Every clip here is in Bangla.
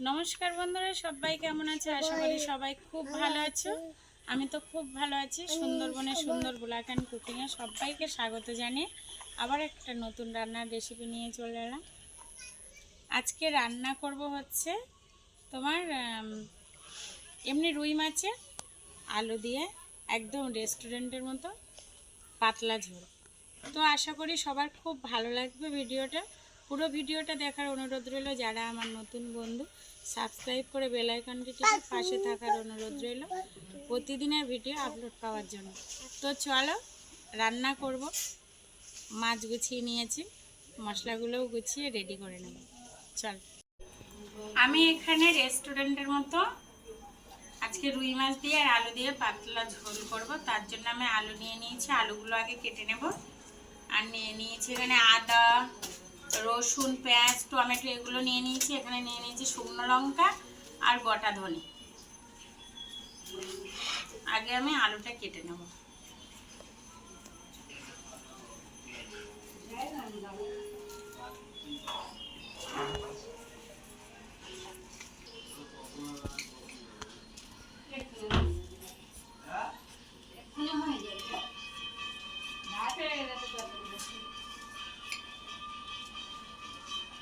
নমস্কার বন্ধুরা, সবাই কেমন আছে? আশা করি সবাই খুব ভালো আছো। আমি তো খুব ভালো আছি। সুন্দরবনের সুন্দর ব্লগ অ্যান্ড কুকিংয়ে সবাইকে স্বাগত জানিয়ে আবার একটা নতুন রান্নার রেসিপি নিয়ে চলে এলাম। আজকে রান্না করব হচ্ছে তোমার এমনি রুই মাছে আলু দিয়ে একদম রেস্টুরেন্টের মতো পাতলা ঝোল। তো আশা করি সবার খুব ভালো লাগবে ভিডিওটা। পুরো ভিডিওটা দেখার অনুরোধ রইল। যারা আমার নতুন বন্ধু, সাবস্ক্রাইব করে বেল আইকনটি টিপে পাশে থাকার অনুরোধ রইল প্রতিদিনের ভিডিও আপলোড পাওয়ার জন্য। তো চলো রান্না করব। মাছ গুছিয়ে নিয়েছি, মশলাগুলোও গুছিয়ে রেডি করে নেব। চল, আমি এখানে রেস্টুরেন্টের মতো আজকে রুই মাছ দিয়ে আর আলু দিয়ে পাতলা ঝোল করব। তার জন্য আমি আলু নিয়ে নিয়েছি, আলুগুলো আগে কেটে নেব। আর নিয়ে নিয়েছি এখানে আদা, রসুন, পেঁয়াজ, টমেটো এগুলো নিয়ে নিয়েছি। এখানে নিয়ে নিয়েছি শুকনো লঙ্কা আর গোটা ধনে। আগে আমি আলুটা কেটে নেব।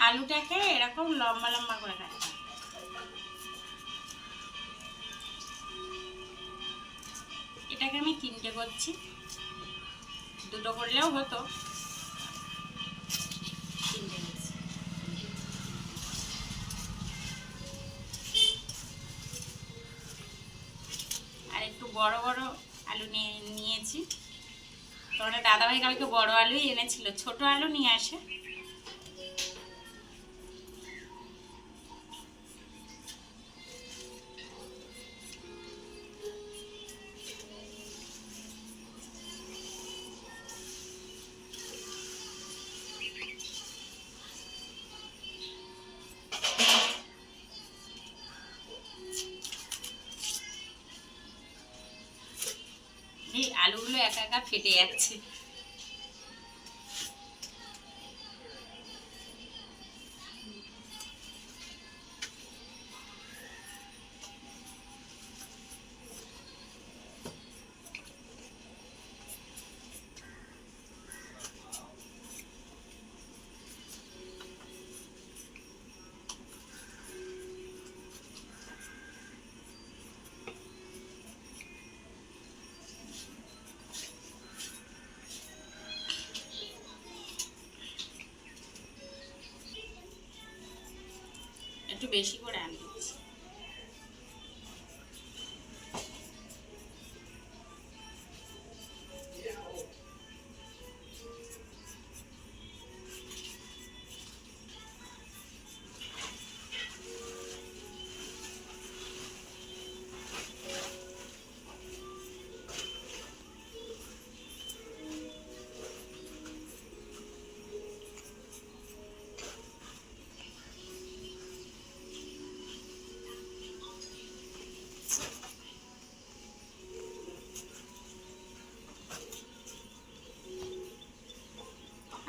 আলুটাকে এরকম লম্বা লম্বা করে কাটতে হবে। এটাকে আমি 3টে করছি, 2টো করলেও হতো, 3টে করছি। আর একটু বড় বড় আলু নিয়েছি। তোমাদের দাদাভাই কালকে বড় আলুই এনেছিল, ছোট আলু নিয়ে আসে। এই আলুগুলো একা একা ফেটে যাচ্ছে। একটু বেশি করে আলু দিচ্ছি।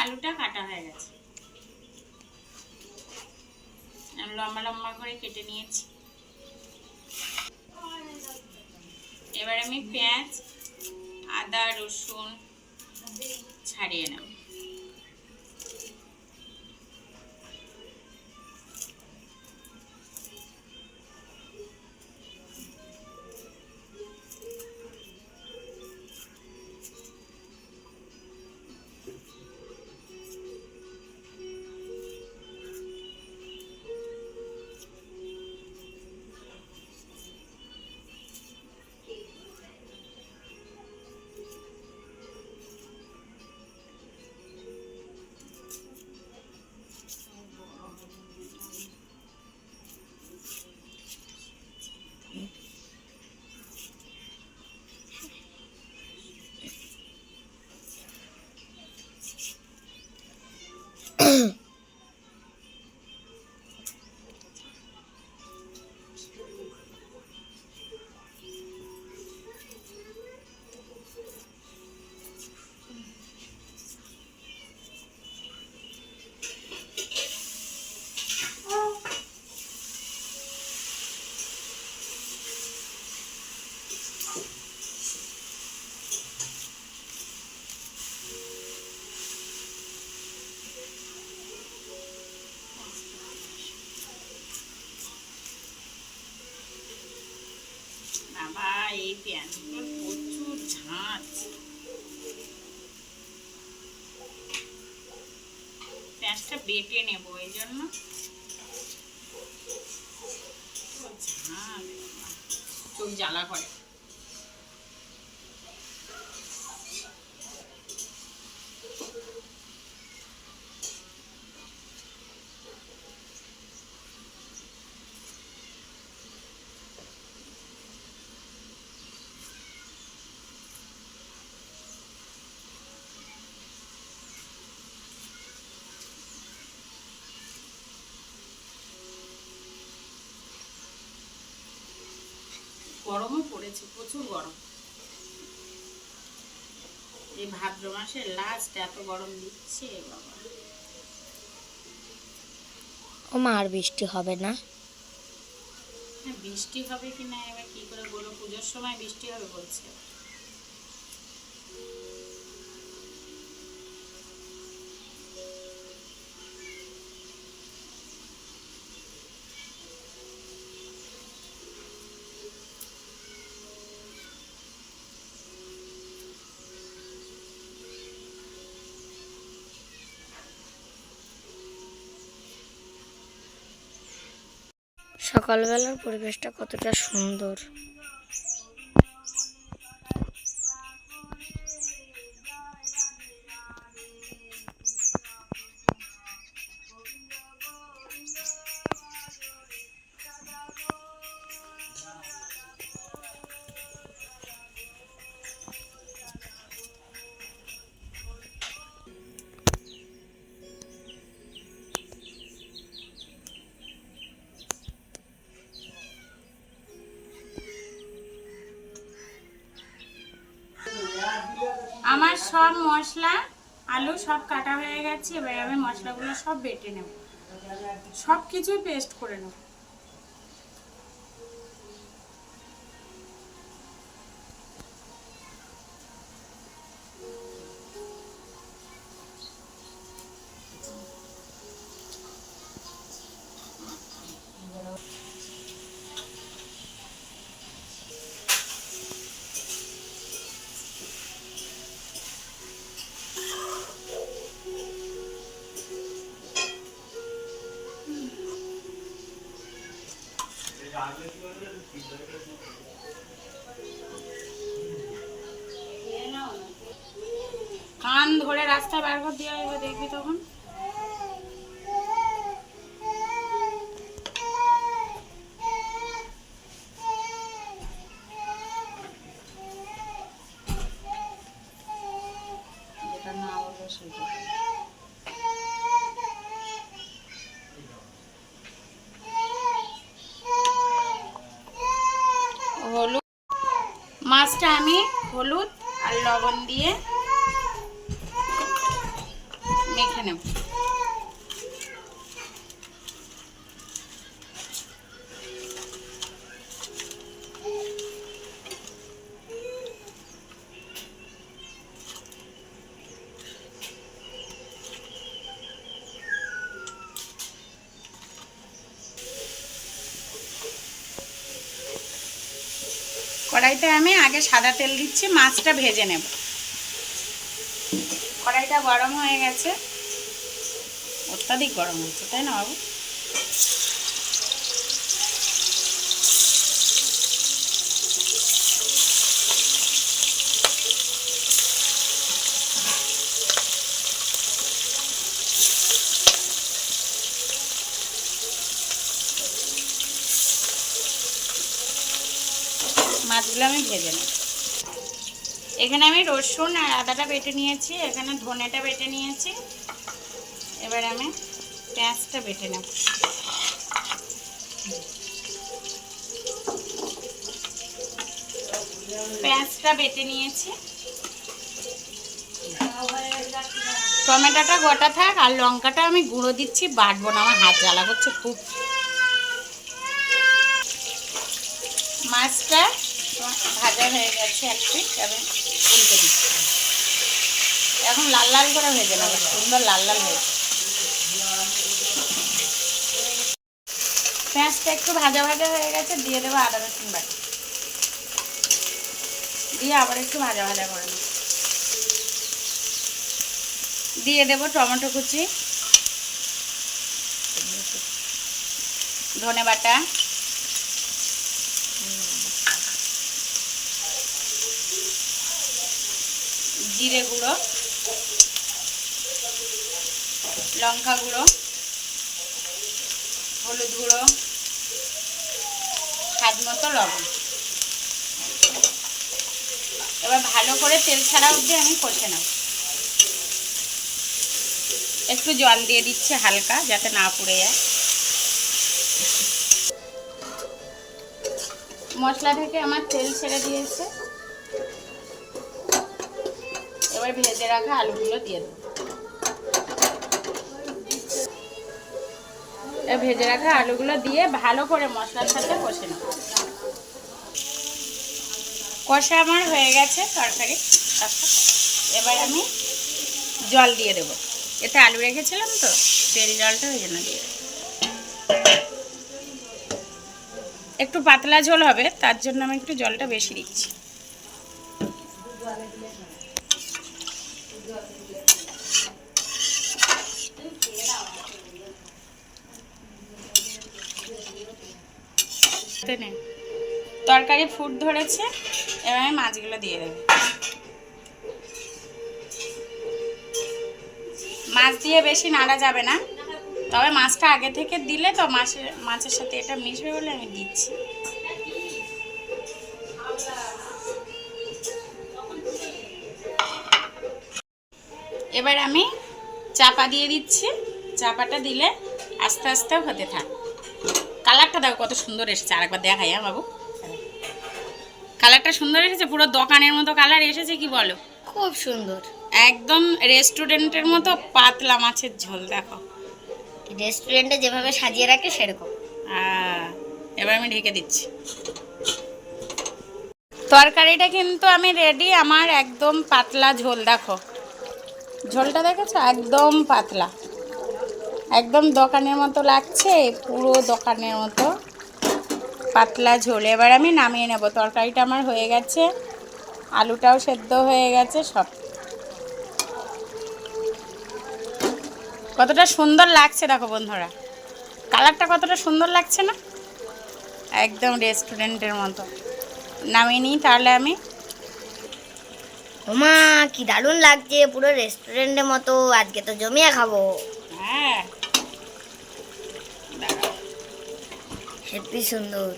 আলুটা কাটা হয়ে গেছে, আমি লম্বা লম্বা করে কেটে নিয়েছি। এবার আমি পেঁয়াজ, আদা, রসুন ছাড়িয়ে নেব। এই পেঁয়াজগুলোর প্রচুর ঝাঁঝ। পেঁয়াজটা বেটে নেব, এই জন্য ঝাঁঝ, চোখ জ্বালা করে। গরমও পড়েছে, প্রচুর গরম। এই ভাদ্র মাসের লাস্ট এত গরম দিচ্ছে বাবা। ও মা, আর বৃষ্টি হবে না? হ্যাঁ, বৃষ্টি হবে কিনা এবার কি করে বলো, পুজোর সময় বৃষ্টি হবে বলছে। সকালবেলার পরিবেশটা কতটা সুন্দর। আমার সব মশলা আলু সব কাটা হয়ে গেছে। এবার আমি মশলাগুলো সব বেটে নেব, সব কিছুই পেস্ট করে নেব। কান ধরে রাস্তা বার করে দিয়ে আসবে, দেখবি তখন। যেটা না বলবো সেটা। হলুদ, মাছটা আমি হলুদ আর লবণ দিয়ে মেখে নেব। কড়াইতে আমি আগে সাদা তেল দিচ্ছি, মাছটা ভেজে নেব। কড়াইটা গরম হয়ে গেছে, অত্যাধিক গরম হচ্ছে, তাই না বাবু? মাছগুলো আমি ভেজে নেব। এখানে আমি রসুন আর আদাটা বেটে নিয়েছি, এখানে ধনেটা বেটে নিয়েছি। এবার আমি পেঁয়াজটা বেটে নেব। পেঁয়াজটা বেটে নিয়েছি। টমেটোটা গোটা থাক, আর লঙ্কাটা আমি গুঁড়ো দিচ্ছি, বাটবো না, আমার হাত জ্বালা করছে খুব। মাছটা ভাজা হয়ে গেছে এক পিঠ, আমি উল্টে দিচ্ছি। এখন লাল লাল করে ভেজে নেবো, সুন্দর লাল লাল হয়েছে। পেঁয়াজটা একটু ভাজা ভাজা হয়ে গেছে, দিয়ে দেবো আদা রসুন বাটা। দিয়ে আবার একটু ভাজা ভাজা করে নেব। দিয়ে দেবো টমেটো কুচি, ধনে বাটা, জিরে গুঁড়ো, লঙ্কা গুঁড়ো, হলুদ গুঁড়ো, স্বাদ মতো লবণ। এবার ভালো করে তেল ছাড়া অবধি আমি কষে নেব। একটু জল দিয়ে দিচ্ছি হালকা, যাতে না পুড়ে যায়। মশলা থেকে আমার তেল ছেড়ে দিয়েছে। এবার ভেজে রাখা আলুগুলো দিয়ে দেবো। ভেজে রাখা আলুগুলো দিয়ে ভালো করে মশলার সাথে কষে নেব। কষা আমার হয়ে গেছে তরকারি। এবার আমি জল দিয়ে দেবো। এতে আলু রেখেছিলাম তো, তেল জলটা ওই জন্য দিয়ে দেবো। একটু পাতলা ঝোল হবে, তার জন্য আমি একটু জলটা বেশি দিচ্ছি। তরকারি ফুট ধরেছে, এবার আমি মাছগুলো দিয়ে দেবো। মাছ দিয়ে বেশি নাড়া যাবে না, তবে মাছটা আগে থেকে দিলে তো মাছের সাথে এটা মিশবে বলে আমি দিচ্ছি। এবার আমি চাপা দিয়ে দিচ্ছি। চাপাটা দিলে আস্তে আস্তে হতে থাক। কালারটা দেখো কত সুন্দর এসেছে, আরেকবার দেখাই। হ্যাঁ বাবু, কালারটা সুন্দর এসেছে, পুরো দোকানের মতো কালার এসেছে। কি বলো? খুব সুন্দর, একদম রেস্টুরেন্টের মতো পাতলা মাছের ঝোল। দেখো রেস্টুরেন্টে যেভাবে সাজিয়ে রাখে সেরকম। এবার আমি ঢেকে দিচ্ছি। তরকারিটা কিন্তু আমি রেডি। আমার একদম পাতলা ঝোল, দেখো ঝোলটা দেখেছো, একদম পাতলা, একদম দোকানের মতো লাগছে, পুরো দোকানের মতো পাতলা ঝোল। এবার আমি নামিয়ে নেব। তরকারিটা আমার হয়ে গেছে, আলুটাও সেদ্ধ হয়ে গেছে সব। কতটা সুন্দর লাগছে দেখো বন্ধুরা, কালারটা কতটা সুন্দর লাগছে না? একদম রেস্টুরেন্টের মতো। নামিয়ে নিই তাহলে আমি। ওমা কি দারুণ লাগছে, পুরো রেস্টুরেন্টের মতো। আজকে তো জমিয়ে খাবো। হ্যাঁ, হেব্বি সুন্দর।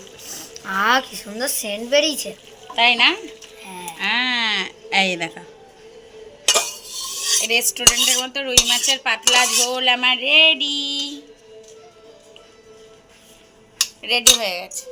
কি সুন্দর সেন্ট বেরিয়েছে, তাই না? হ্যাঁ। এই দেখো, রেস্টুরেন্টের মতো রুই মাছের পাতলা ঝোল আমার রেডি হয়ে গেছে।